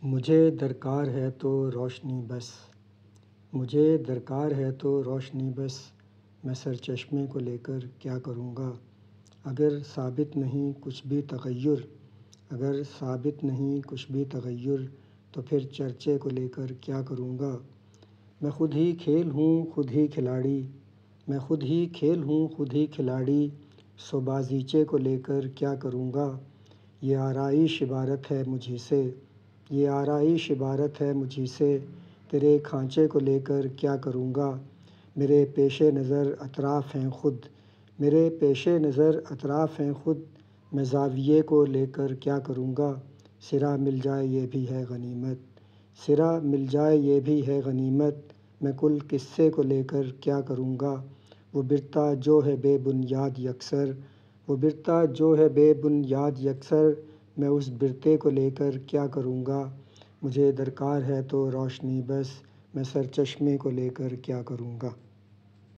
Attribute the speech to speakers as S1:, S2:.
S1: مجھے درکار ہے تو روشنی بس، مجھے درکار ہے تو روشنی بس، میں سرچشمے کو لے کر کیا کروں گا؟ اگر ثابت نہیں کچھ بھی تغیر، اگر ثابت نہیں کچھ بھی تغیر، تو پھر چرچے کو لے کر کیا کروں گا؟ میں خود ہی کھیل ہوں خود ہی کھلاڑی، میں خود ہی کھیل ہوں خود ہی کھلاڑی، سو بازیچے کو لے کر کیا کروں گا؟ یہ آرائش عبارت ہے مجھی سے، یہ آرائش عبارت ہے مجھی سے، تیرے کھانچے کو لے کر کیا کروں گا؟ میرے پیش نظر اطراف ہیں خود، میرے پیش نظر اطراف ہیں خود، میں زاویے کو لے کر کیا کروں گا؟ سرا مل جائے یہ بھی ہے غنیمت، سرا مل جائے یہ بھی ہے غنیمت، میں کل قصے کو لے کر کیا کروں گا؟ وہ برتا جو ہے بے بنیاد یکسر، وہ برتا جو ہے بے بنیاد یکسر، میں اس برتے کو لے کر کیا کروں گا؟ مجھے درکار ہے تو روشنی بس، میں سرچشمے کو لے کر کیا کروں گا؟